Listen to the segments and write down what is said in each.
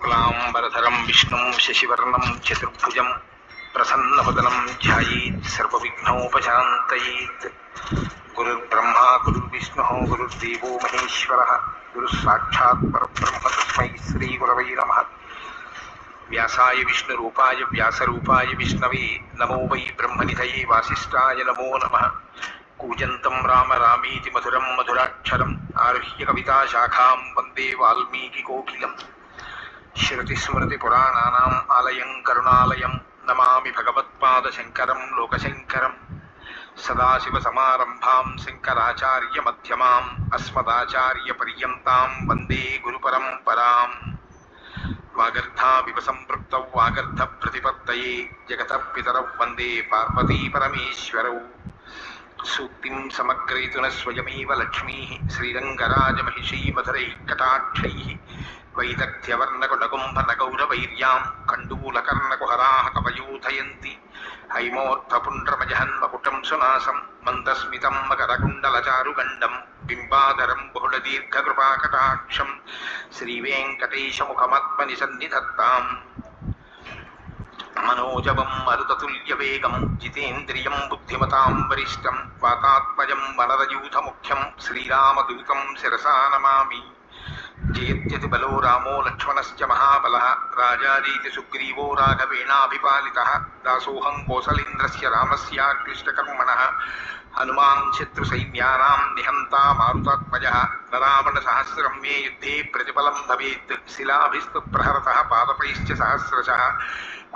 शुक्लांबरधरं विष्णुं शशिवर्णं चतुर्भुजं प्रसन्नवदनं ध्यायेत् सर्वविघ्नोपशान्तयेत्। गुरुर्ब्रह्मा गुरुर्विष्णुः गुरुर्देवो महेश्वरः गुरुस्साक्षात् परब्रह्म तस्मै श्रीगुरवे नमः। व्यासाय विष्णुरूपाय व्यासरूपाय विष्णवे नमो वै ब्रह्मनिधये वासिष्ठाय नमो नमः। कूजन्तं राम रामीति मधुरं मधुराक्षरम् आरुह्य कविताशाखां वन्दे वाल्मीकिकोकिलम्। श्रुतिस्मृतिपुराणानाम् आलयं करुणालयं नमामि भगवत्पादशङ्करं लोकशङ्करं। सदाशिवसमारम्भां शङ्कराचार्यमध्यमाम् अस्मदाचार्यपर्यन्तां वन्दे गुरुपरम्पराम्। वागर्धाविव सम्पृक्तौ वागर्धप्रतिपत्तये जगतः पितरौ वन्दे पार्वतीपरमेश्वरौ। सूक्तिं समग्रयितुः स्वयमेव लक्ष्मीः श्रीरङ्गराजमहिषी मधुरैः कटाक्षैः वैदग्ध्यवर्णकुटकुम्भनगौरवैर्यां कण्डूलकर्णकुहराः कवयोधयन्ति। हैमोत्थपुण्ड्रमजहन्मकुटं सुनासं मन्दस्मितं मकरकुण्डलचारुगण्डं बिम्बाधरं बहुलदीर्घकृपाकटाक्षं श्रीवेङ्कटेशमुखमात्मनि सन्निधत्ताम्। मनोजवं मरुततुल्यवेगं जितेन्द्रियं बुद्धिमतां वरिष्ठं वातात्मजं वनरयूथमुख्यं श्रीरामदूतं शिरसा नमामि। जयत्यतिबलो रामो लक्ष्मणश्च महाबलः राजारीति सुग्रीवो राघवेणाभिपालितः दासोऽहं कौसलेन्द्रस्य रामस्याक्लिष्टकर्मणः हनुमान् शत्रुसैन्यानां निहन्ता मारुतात्मजः न रावणसहस्रं मे युद्धे प्रतिफलं भवेत् शिलाभिस्तु प्रहरतः पादपैश्च सहस्रशः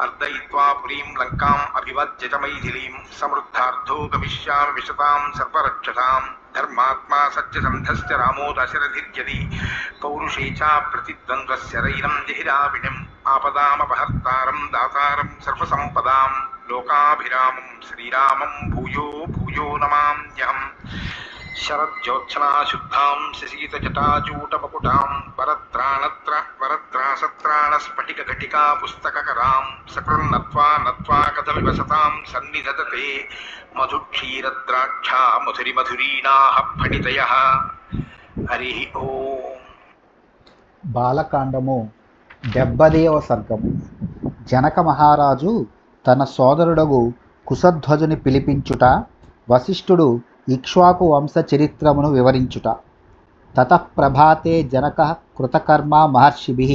अर्दयित्वा पुरीं लङ्काम् अभिवज्य च मैथिलीं समृद्धार्थो गमिष्यामि विशतां सर्वरक्षसां धर्मात्मा सत्यसन्धश्च रामो दशरथिर्यदि पौरुषे च प्रतिद्वन्द्वस्य रैनं जहिराविणिम् आपदामपहर्तारं दातारं सर्वसम्पदां लोकाभिरामं श्रीरामं भूयो भूयो नमाम्यहम्। शरज्योत्सना शुद्धां शशीतजटाजूटमकुटां वरत्रासत्राणस्फटिकघटिका पुस्तककरां सकृन्नत्वा नत्वा कथमिव सतां सन्निधत्ते मधुक्षीरद्राक्षा मधुरिमधुरीणाः फणितयः। हरि ओम्। బాలకాండము 70వ సర్గము. జనక మహారాజు తన సోదరుడగు కుశధ్వజుని పిలిపించుట, వశిష్ఠుడు ఇక్ష్వాకు వంశ చరిత్రమును వివరించుట. తతః ప్రభాతే జనకః కృతకర్మ మహర్షిభిః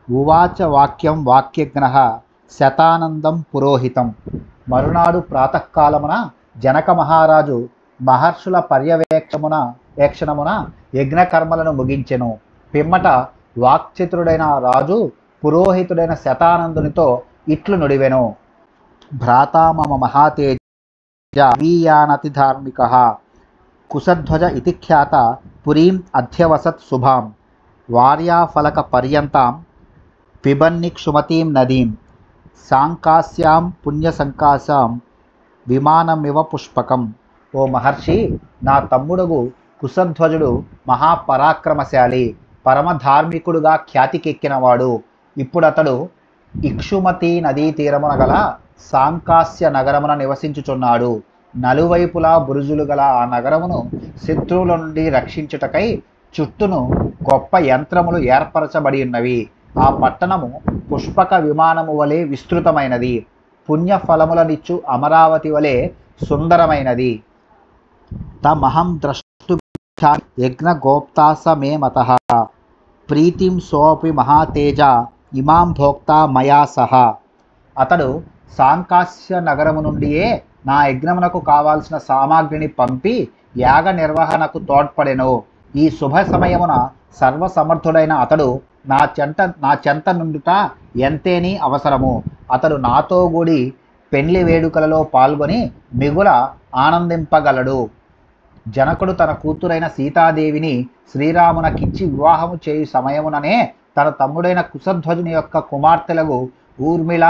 ఉవాచ వాక్యం వాక్యజ్ఞః శతానందం పురోహితం. మరునాడు ప్రాతకాలమున జనక మహారాజు మహర్షుల పర్యవేక్షణమున యజ్ఞకర్మలను ముగించెను. పిమ్మట వాక్చతురుడైన రాజు పురోహితుడైన శతానందునితో ఇట్లు నుడివెను. భ్రాతా మమ మహాతేజ వీయానతి ధార్మికః కుశధ్వజ ఇతి ఖ్యాత పురీం అధ్యవసత్ శుభాం వార్యాఫలక పర్యంతాం పిబన్నిక్షుమతీం నదీం సాంకాస్యాం పుణ్యసంకాశాం విమానమివ పుష్పకం. ఓ మహర్షి, నా తమ్ముడుగు కుశధ్వజుడు మహాపరాక్రమశాలి, పరమధార్మికుడుగా ఖ్యాతికెక్కినవాడు. ఇప్పుడతడు ఇక్షుమతి నదీ తీరమున గల సాంకాస్య నగరమున నివసించుచున్నాడు. నలువైపులా బురుజులు గల ఆ నగరమును శత్రువుల నుండి రక్షించుటకై చుట్టూను గొప్ప యంత్రములు ఏర్పరచబడి ఉన్నవి. ఆ పట్టణము పుష్పక విమానము వలె విస్తృతమైనది. పుణ్యఫలములనిచ్చు అమరావతి వలె సుందరమైనది. తమహం ద్రష్టు యజ్ఞగోప్తాస మే మతః ప్రీతిం సోపి మహాతేజ ఇమాం భోక్తా మయా సహ. అతడు సాంకాస్య నగరము నుండియే నా యజ్ఞమునకు కావాల్సిన సామాగ్రిని పంపి యాగ నిర్వహణకు తోడ్పడెను. ఈ శుభ సమయమున సర్వసమర్థుడైన అతడు నా చెంత నుండుట ఎంతేని అవసరము. అతడు నాతో కూడి పెండ్లి వేడుకలలో పాల్గొని మిగుల ఆనందింపగలడు. జనకుడు తన కూతురైన సీతాదేవిని శ్రీరామునకిచ్చి వివాహము చేయు సమయముననే తన తమ్ముడైన కుశధ్వజుని యొక్క కుమార్తెలకు ఊర్మిళ,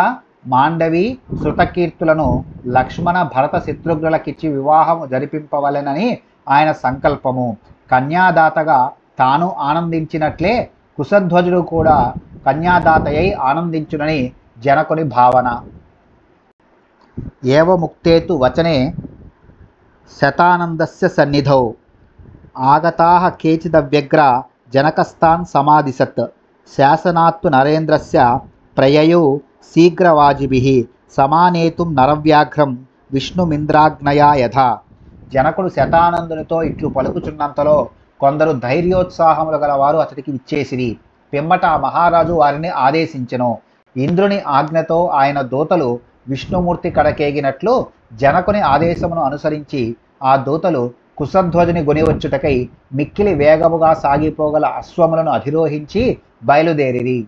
మాండవి, శృతకీర్తులను లక్ష్మణ, భరత, శత్రుఘ్నులకిచ్చి వివాహము జరిపింపవలెనని ఆయన సంకల్పము. కన్యాదాతగా తాను ఆనందించినట్లే కుశధ్వజుడు కూడా కన్యాదాతయై ఆనందించునని జనకుని భావన. ఏవముక్తేతు వచనే శతానందస్య సన్నిధౌ ఆగతాః కేచిదవ్యగ్ర జనకస్తాన్ సమాదిశత్. శాసనాత్తు నరేంద్రస్య ప్రయయౌ శీఘ్రవాజిభిః సమానేతుం నరవ్యాఘ్రం విష్ణుమింద్రాజ్ఞయా యథా. జనకుడు శతానందునితో ఇట్లు పలుకుచున్నంతలో కొందరు ధైర్యోత్సాహములు గలవారు అతడికి విచ్చేసిరి. పిమ్మట ఆ మహారాజు వారిని ఆదేశించెను. ఇంద్రుని ఆజ్ఞతో ఆయన దూతలు విష్ణుమూర్తి కడకేగినట్లు జనకుని ఆదేశమును అనుసరించి ఆ దూతలు కుశధ్వజుని గొనివచ్చుటకై మిక్కిలి వేగముగా సాగిపోగల అశ్వములను అధిరోహించి బయలుదేరిరి.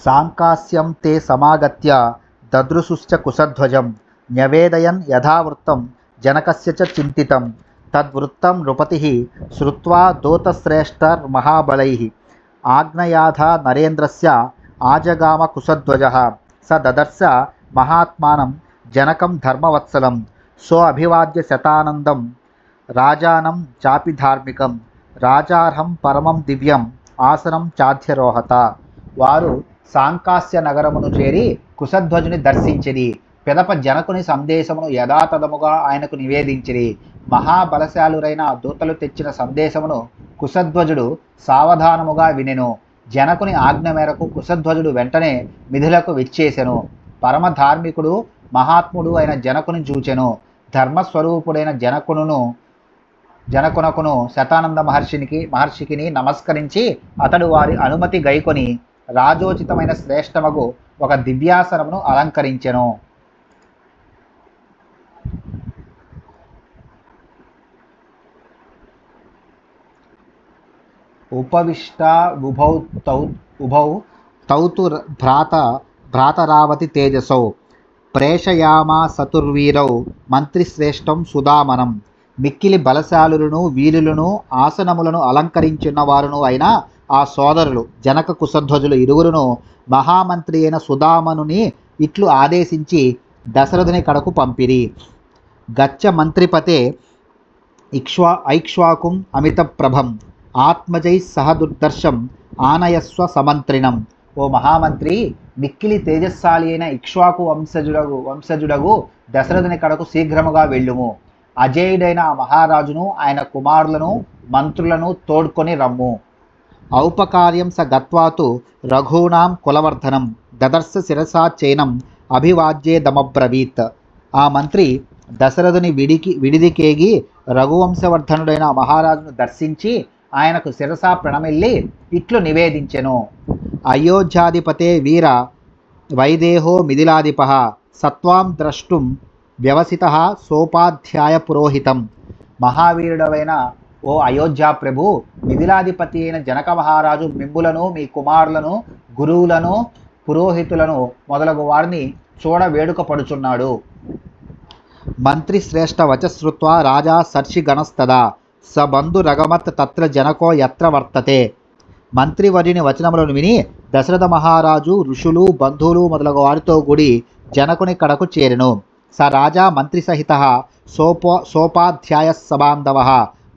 సాంకాస్యం తే సమాగత్య దదృశుశ్చ కుశధ్వజం న్యవేదయన్ యథావృత్తం జనకస్య చ చింతితం. తద్వృత్తం నృపతిః శ్రుత్వా దూతశ్రేష్ఠర్మహాబలైః ఆజ్ఞయాథా నరేంద్రస్య ఆజగామ కుశధ్వజః. స దదర్శ మహాత్మానం జనకం ధర్మవత్సలం సో అభివాద్య శతానందం రాజానం చాపి ధార్మికం రాజార్హం పరమం దివ్యం ఆసనం చాధ్యరోహత. వారు సాంకాస్య నగరమును చేరి కుశధ్వజుని దర్శించిరి. పిదప జనకుని సందేశమును యథాతథముగా ఆయనకు నివేదించిరి. మహాబలశాలురైన దూతలు తెచ్చిన సందేశమును కుశధ్వజుడు సావధానముగా వినెను. జనకుని ఆజ్ఞ మేరకు కుశధ్వజుడు వెంటనే మిథులకు విచ్చేసెను. పరమధార్మికుడు మహాత్ముడు అయిన జనకుని చూచెను. ధర్మస్వరూపుడైన జనకునకును శతానంద మహర్షికిని నమస్కరించి అతడు వారి అనుమతి గైకొని రాజోచితమైన శ్రేష్టమగు ఒక దివ్యాసనమును అలంకరించెను. ఉపవిష్టా ఉభౌ తౌతు భ్రాతరావతి తేజసౌ ప్రేషయామా సతుర్వీరౌ మంత్రిశ్రేష్టం సుదామనం. మిక్కిలి బలశాలులను వీరులను ఆసనములను అలంకరించున్న వారును అయిన ఆ సోదరులు జనక కుశధ్వజులు ఇరువురును మహామంత్రి అయిన సుదామనుని ఇట్లు ఆదేశించి దశరథుని కడకు పంపిరి. గచ్చ మంత్రిపతే ఐక్ష్వాకుం అమిత ప్రభం ఆత్మజై సహ దుర్దర్శం ఆనయస్వ సమంత్రిణం. ఓ మహామంత్రి, మిక్కిలి తేజస్శాలి అయిన ఇక్ష్వాకు వంశజుడగు దశరథుని కడకు శీఘ్రముగా వెళ్ళుము. అజేయుడైన ఆ మహారాజును ఆయన కుమారులను మంత్రులను తోడ్కొని రమ్ము. ఔపకార్యం స గత్వాతు రఘూణాం కులవర్ధనం దదర్శ శిరసా చైనం అభివాజ్యేదమబ్రవీత్. ఆ మంత్రి దశరథుని విడిదికేగి రఘువంశవర్ధనుడైన మహారాజును దర్శించి ఆయనకు శిరసా ప్రణమిల్లి ఇట్లు నివేదించెను. అయోధ్యాధిపతే వీర వైదేహో మిథిలాధిపః సత్వాం ద్రష్టుం వ్యవసితః సోపాధ్యాయ పురోహితం. మహావీరుడవైన ఓ అయోధ్యా ప్రభు, మిథిలాధిపతి అయిన జనక మహారాజు మిమ్ములను మీ కుమారులను గురువులను పురోహితులను మొదలగు వారిని చూడ వేడుక పడుచున్నాడు. మంత్రి శ్రేష్ఠ వచశ్రుత్వా రాజా సర్షిగణస్తదా స బంధురగమత్ తత్ర జనకో యత్ర వర్తతే. మంత్రివర్యుని వచనములను విని దశరథ మహారాజు ఋషులు బంధువులు మొదలగు వారితో కూడి జనకుని కడకు చేరెను. స రాజా మంత్రి సహిత సోపాధ్యాయ సబాంధవ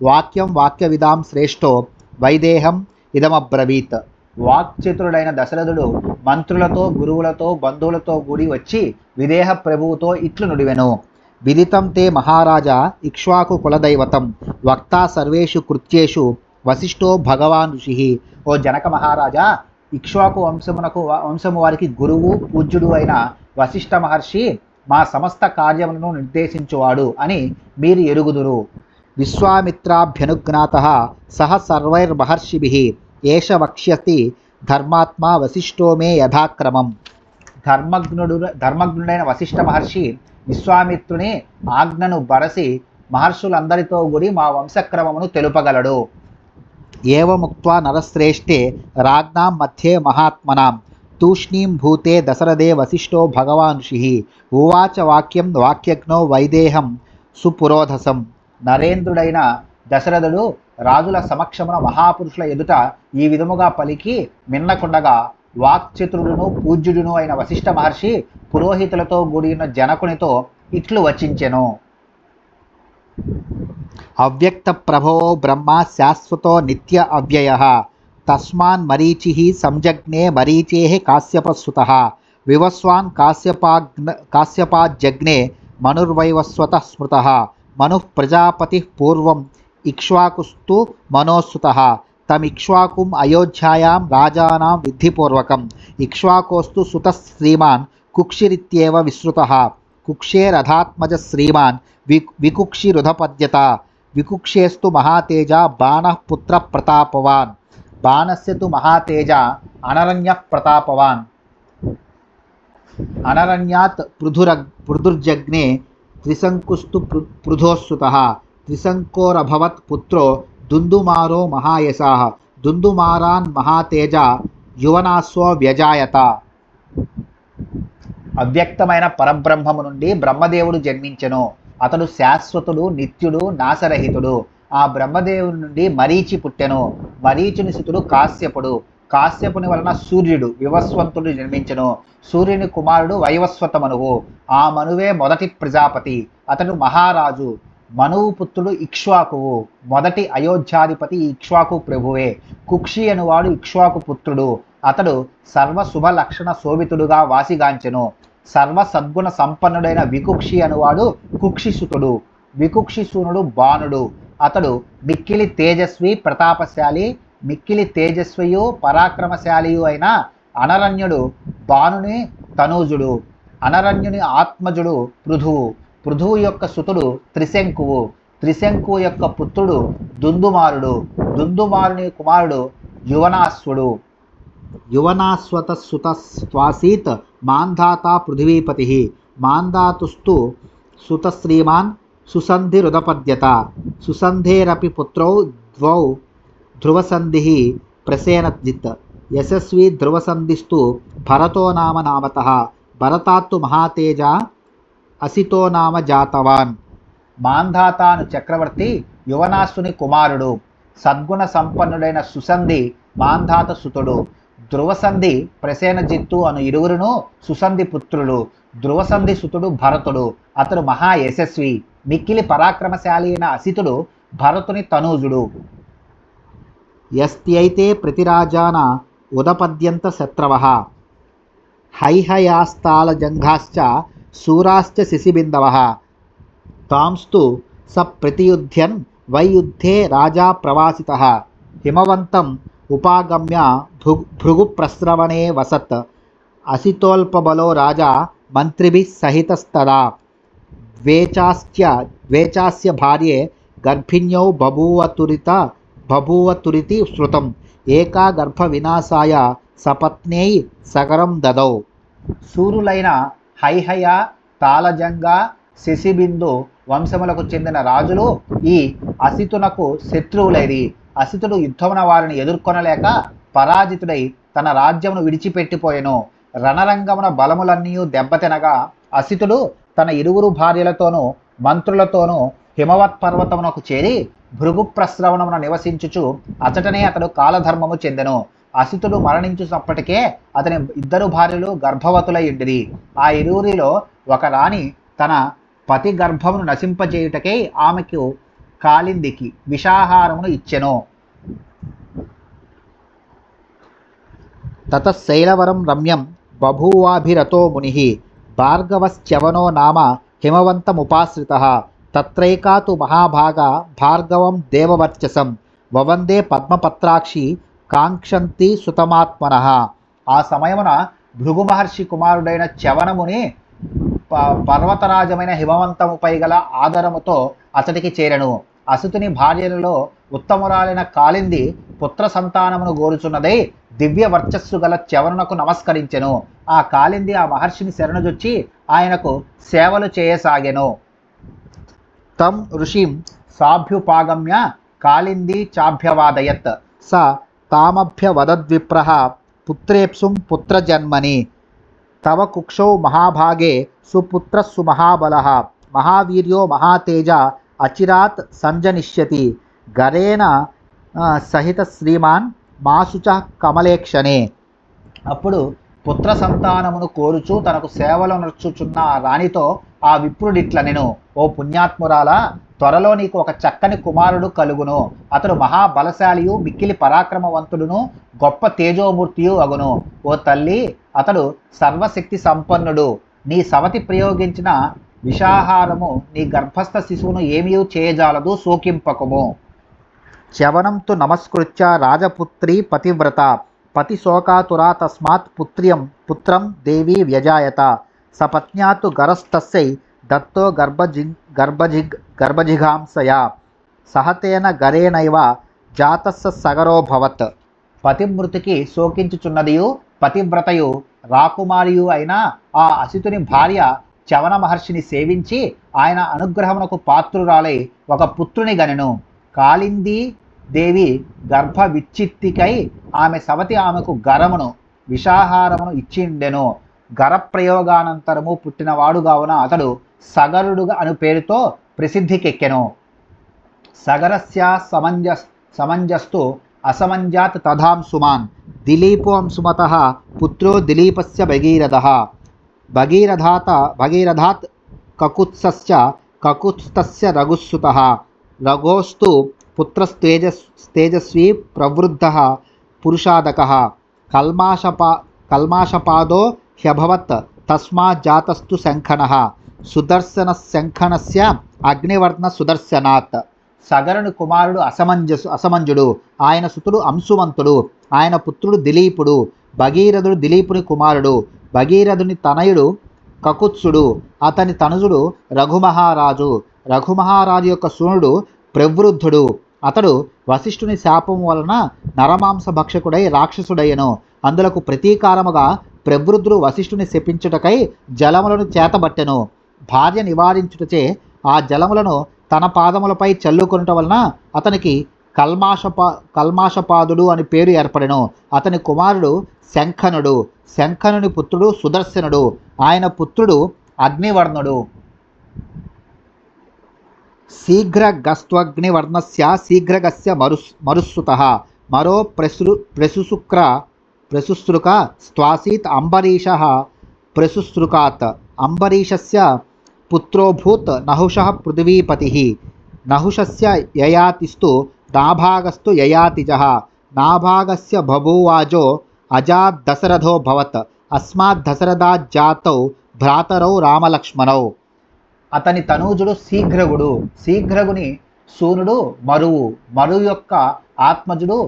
వాక్యం వాక్యవిదాం శ్రేష్టో వైదేహం ఇదమబ్రవీత్. వాక్చతురుడైన దశరథుడు మంత్రులతో గురువులతో బంధువులతో కూడి వచ్చి విదేహ ప్రభువుతో ఇట్లు నుడివెను. విదితం తే మహారాజా ఇక్ష్వాకు కులదైవతం వక్తా సర్వేషు కృత్యేషు వశిష్ఠో భగవాన్ ఋషి. ఓ జనక మహారాజా, ఇక్ష్వాకు వంశము వారికి గురువు పూజ్యుడు అయిన వశిష్ఠ మహర్షి మా సమస్త కార్యములను నిర్దేశించువాడు అని మీరు ఎరుగుదురు. విశ్వామిత్రాభ్యనుజ్ఞాతః సహ సర్వైర్మహర్షిభిః ఏష వక్ష్యతి ధర్మాత్మా వశిష్ఠో మే యథాక్రమం. ధర్మజ్ఞుడైన వశిష్ఠ మహర్షి విశ్వామిత్రుని ఆజ్ఞను బరసి మహర్షులందరితో కూడి మా వంశక్రమమును తెలుపగలడు. ఏవముక్త్వా నరశ్రేష్ఠే రాజ్ఞాం మధ్యే మహాత్మనాం తూష్ణీం భూతే దశరథే వశిష్ఠో భగవాన్ ఋషి ఉవాచ వాక్యం వాక్యజ్ఞో వైదేహం సుపురోధసం. నరేంద్రుడైన దశరథుడు రాజుల సమక్షమున మహాపురుషుల ఎదుట ఈ విధముగా పలికి మిన్నకుండగా వాక్చతురుడును పూజ్యుడును అయిన వశిష్ఠ మహర్షి పురోహితులతో కూడిన జనకునితో ఇట్లు వచించెను. అవ్యక్త ప్రభో బ్రహ్మ శాశ్వతో నిత్య అవ్యయః తస్మాన్ మరీచిః సంజజ్ఞే మరీచేః కాశ్యపసుతః వివస్వాన్ కాశ్యపాజ్జజ్ఞే మనుర్వైవస్వతః స్మృతః మనుః ప్రజాపతిః పూర్వం ఇక్ష్వాకుస్తు మనోసుతః తమిక్ష్వాకుం అయోధ్యాయాం రాజానాం విద్ధిపూర్వకం. ఇక్ష్వాకోస్తు సుతః శ్రీమాన్ కుక్షిరిత్యేవ విశ్రుతః. కుక్షేరథాత్మజ శ్రీమాన్ వికుక్షిరుధపద్యత. వికుక్షేస్తు మహాతేజ బాణః పుత్ర ప్రతాపవాన్. బాణస్య తు మహాతేజ అనరణ్యః ప్రతాపవాన్. అనరణ్యాత్ పృథుర్జగ్నే త్రిశంకుస్తు పృథోస్సుతః. త్రిశంకోరభవత్ పుత్రో దుందుమారో మహాయశః. దుందుమారాన్ మహాతేజ యువనాస్వో వ్యజాయత. అవ్యక్తమైన పరబ్రహ్మము నుండి బ్రహ్మదేవుడు జన్మించెను. అతడు శాశ్వతుడు, నిత్యుడు, నాశరహితుడు. ఆ బ్రహ్మదేవుడి నుండి మరీచి పుట్టెను. మరీచుని సుతుడు కాశ్యపుడు. కాశ్యపుని వలన సూర్యుడు వివస్వంతుడు జన్మించెను. సూర్యుని కుమారుడు వైవస్వత మనువు. ఆ మనువే మొదటి ప్రజాపతి. అతడు మహారాజు. మనువు పుత్రుడు ఇక్ష్వాకువు. మొదటి అయోధ్యాధిపతి ఇక్ష్వాకు ప్రభువే. కుక్షి అనువాడు ఇక్ష్వాకు పుత్రుడు. అతడు సర్వ శుభ లక్షణ శోభితుడుగా వాసిగాంచెను. సర్వ సద్గుణ సంపన్నుడైన వికుక్షి అనువాడు కుక్షిసుతుడు. వికుక్షిసూనుడు బాణుడు. అతడు మిక్కిలి తేజస్వి, ప్రతాపశాలి. మిక్కిలి తేజస్వియు పరాక్రమశాలియు అయిన అనరణ్యుడు బాణుని తనూజుడు. అనరణ్యుని ఆత్మజుడు పృథువు. పృథువు యొక్క సుతుడు త్రిశంకువు. త్రిశంకువు యొక్క పుత్రుడు దుందుమారుడు. దుందుమారుని కుమారుడు యువనాశ్వుడు. యువనాశ్వత సుతస్వాసీత్ మాంధాతా పృథివీపతి. మాంధాతుస్తు సుత శ్రీమాన్ సుసంధిరుదపద్యత. సుసంధేరపి పుత్రౌ ద్వౌ ధ్రువసంధి ప్రసేనజిత్. యశస్వి ధ్రువసంధిస్తు భరతో నామ నామతః. భరతాత్తు మహాతేజ అసితో నామ జాతవాన్. మాంధాతాను చక్రవర్తి యువనాశ్వుని కుమారుడు. సద్గుణ సంపన్నుడైన సుసంధి మాంధాత సుతుడు. ధ్రువసంధి ప్రసేనజిత్తు అను ఇరువురును సుసంధి పుత్రుడు. ధ్రువసంధి సుతుడు భరతుడు. అతడు మహా యశస్వి, మిక్కిలి పరాక్రమశాలి అయిన అసితుడు భరతుని తనూజుడు. యస్త్యైతే ప్రతిరాజాన ఉదపద్యంత శత్రవః. హైహయాస్తాళజంఘాశ్చ శూరాశ్చ శిశిబిందవః. తాంస్తు స ప్రతియుధ్యన్ వైయుద్ధే రాజా ప్రవాసితః. హిమవంతం ఉపాగమ్య భృగుప్రస్రవణే వసత్. అసితోల్పబలో రాజా మంత్రిభిः సహితస్తదా. ద్వేచాస్య భార్యే గర్భిణ్యౌ బభూవతురితి శృతం. ఏకా గర్భ వినాశాయ సపత్న్యై సగరం దదౌ. సూరులైన హైహయ, తాళజంగ, శశిబిందు వంశములకు చెందిన రాజులు ఈ అసితునకు శత్రువులైరి. అసితుడు యుద్ధమున వారిని ఎదుర్కొనలేక పరాజితుడై తన రాజ్యమును విడిచిపెట్టిపోయెను. రణరంగమున బలములన్నీ దెబ్బతినగా అసితుడు తన ఇరువురు భార్యలతోనూ మంత్రులతోనూ హిమవత్ పర్వతమునకు చేరి భృగుప్రస్రవణమున నివసించుచు అచటనే అతడు కాలధర్మము చెందెను. అసితుడు మరణించున్నప్పటికే అతని ఇద్దరు భార్యలు గర్భవతులై ఉండిరి. ఆ ఇరువురిలో ఒక రాణి తన పతి గర్భమును నశింపజేయుటకై ఆమెకు కాలిందికి విషాహారమును ఇచ్చెను. తతశైలవరం రమ్యం బభూవాభిరతో మునిః. భార్గవశ్చ్యవనో నామ హిమవంతముపాశ్రితః. తత్రైకా తు మహాభాగా భార్గవం దేవవర్చసం. వవందే పద్మపత్రాక్షి కాంక్షంతి సుతమాత్మనః. ఆ సమయమున భృగు మహర్షి కుమారుడైన చ్యవనముని పర్వతరాజమైన హిమవంతముపై గల ఆదరముతో అతడికి చేరెను. అసుతుని భార్యలలో ఉత్తమురాలైన కాలింది పుత్ర సంతానమును గోరుచున్నదై దివ్య వర్చస్సు గల చ్యవనునకు నమస్కరించెను. ఆ కాలింది ఆ మహర్షిని శరణుజొచ్చి ఆయనకు సేవలు చేయసాగెను. తం ఋషిం సాభ్యుపాగమ్య కాలింది చాభ్యవాదయత్. స తామభ్యవదద్విప్రః పుత్రేప్సుం పుత్రజన్మని. తవ కుక్షౌ మహాభాగే సుపుత్ర సుమహాబలః. మహావీర్యో మహాతేజ అచిరాత్ సంజనిష్యతి. గరేణ సహిత శ్రీమాన్ మాసుచ కమలేక్షణే. అప్పుడు పుత్ర సంతానమును కోరుచు తనకు సేవలు నర్చుచున్న ఆ రాణితో ఆ విప్రుడిట్లనెను, ఓ పుణ్యాత్మురాలా, త్వరలో నీకు ఒక చక్కని కుమారుడు కలుగును. అతడు మహాబలశాలియు, మిక్కిలి పరాక్రమవంతుడును, గొప్ప తేజోమూర్తియు అగును. ఓ తల్లి, అతడు సర్వశక్తి సంపన్నుడు. నీ సవతి ప్రయోగించిన విషాహారము నీ గర్భస్థ శిశువును ఏమీ చేయజాలదు, శోకింపకము. చ్యవనం తు నమస్కృత్య రాజపుత్రీ పతివ్రత పతిశోకాతురా తస్మాత్ పుత్రం దేవీ వ్యజాయత సపత్న్యా తు గరస్తస్యై దత్తో గర్భజిఘాంసయా సహతేన గరేణైవ జాతస్స సగరోభవత్. పతిమృతికి శోకించుచున్నదియు పతివ్రతయు రాకుమారియు అయిన ఆ అసితుని భార్య చవన మహర్షిని సేవించి ఆయన అనుగ్రహమునకు పాత్రురాలై ఒక పుత్రుని గనెను. కాళిందీ దేవి గర్భ విచ్చిత్తికై ఆమె సవతి ఆమెకు గరమును విషాహారమును ఇచ్చిండెను. గరప్రయోగానంతరము పుట్టినవాడు కావున అతడు సగరుడు అను పేరుతో ప్రసిద్ధికెక్కెను. సగరస్య సమంజస్తు అసమంజాత్ తథాంశుమాన్ దిలీపోంశుమతః పుత్రో దిలీపస్య భగీరథాత్ కకుత్స్థస్య రఘుస్సుతః రఘోస్తు పుత్రస్తేజస్వీ ప్రవృద్ధః పురుషాదకః కల్మాషపాదో హ్యభవత్ తస్మాజ్జాతస్తు శంఖనః సుదర్శనస్య అగ్నివర్ణ సుదర్శనాత్. సగరుని కుమారుడు అసమంజుడు, ఆయన సుతుడు అంశుమంతుడు, ఆయన పుత్రుడు దిలీపుడు. భగీరథుడు దిలీపుని కుమారుడు. భగీరథుని తనయుడు కకుత్సుడు, అతని తనుజుడు రఘుమహారాజు. రఘుమహారాజు యొక్క సూనుడు ప్రవృద్ధుడు. అతడు వశిష్ఠుని శాపము వలన నరమాంస భక్షకుడై రాక్షసుడయ్యను. అందులకు ప్రతీకారముగా ప్రవృద్ధుడు వశిష్ఠుని శపించుటకై జలములను చేతబట్టెను. భార్య నివారించుటచే ఆ జలములను తన పాదములపై చల్లుకొనుట వలన అతనికి కల్మాషపాదుడు అని పేరు ఏర్పడెను. అతని కుమారుడు శంఖనుడు. శంఖనుని పుత్రుడు సుదర్శనుడు, ఆయన పుత్రుడు అగ్నివర్ణుడు. శీఘ్రగస్త్వగ్నివర్ణస్య శీఘ్రగస్య మరుస్సుతః మరో ప్రసుసృక స్త్వాసీత్ అంబరీషః ప్రసుసృకాత్. అంబరీషస్య పుత్రోభూత్ నహుషః పృథివీపతిః. నహుషస్య యయాతిస్తు నాభాగస్తు యయాతిజః. నాభాగస్య బభూవాజో అజాదశరథో భవత్. అస్మాత్ దశరథాజ్జాతౌ భ్రాతరౌ రామలక్ష్మణౌ. అతని తనూజుడు శీఘ్రగుడు. శీఘ్రగుని సూనుడు మరువు. మరువు యొక్క ఆత్మజుడు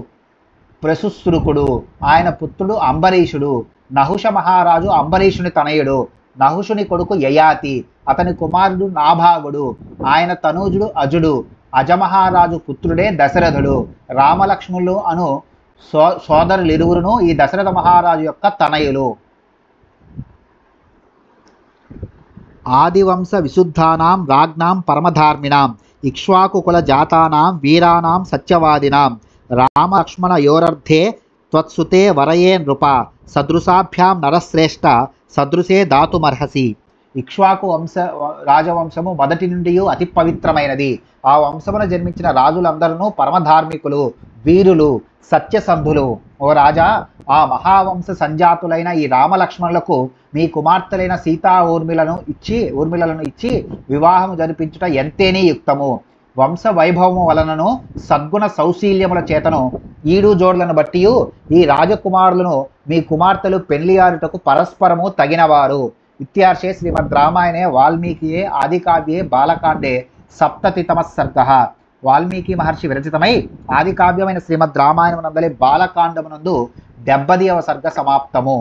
ప్రసుసృకుడు, ఆయన పుత్రుడు అంబరీషుడు. నహుష మహారాజు అంబరీషుని తనయుడు. నహుషుని కొడుకు యయాతి, అతని కుమారుడు నాభాగుడు, ఆయన తనూజుడు అజుడు. అజమహారాజు పుత్రుడే దశరథుడు. రామలక్ష్మణులు అను సోదరులిరువురును ఈ దశరథ మహారాజు యొక్క తనయులు. ఆదివంశ విశుద్ధానాం రాజ్ఞాం పరమధార్మిణాం ఇక్ష్వాకుకుల జాతానాం వీరానాం సత్యవాదినాం రామలక్ష్మణయోరర్ధే త్వత్సుతే వరయే నృప సదృశాభ్యాం నరశ్రేష్ఠ సదృశే దాతుమర్హసి. ఇక్ష్వాకు రాజవంశము మొదటి నుండి అతి పవిత్రమైనది. ఆ వంశమున జన్మించిన రాజులందరూ పరమధార్మికులు, వీరులు, సత్యసంధులు. ఓ రాజా, ఆ మహావంశ సంజాతులైన ఈ రామలక్ష్మణులకు మీ కుమార్తెలైన సీతా ఊర్మిళలను ఇచ్చి వివాహము జరిపించుట ఎంతేనే యుక్తము. వంశ వైభవము వలనను సద్గుణ సౌశీల్యముల చేతను ఈడు జోడ్లను బట్టి ఈ రాజకుమారులను మీ కుమార్తెలు పెళ్లియారుటకు పరస్పరము తగినవారు. ఇత్యార్షే శ్రీమద్ రామాయణే వాల్మీకియే ఆదికావ్యే బాలకాండే సప్తతితమ సర్గః. వాల్మీకి మహర్షి విరచితమై ఆదికావ్యమైన శ్రీమద్ రామాయణమునందలి బాలకాండమునందు 70వ సర్గ సమాప్తము.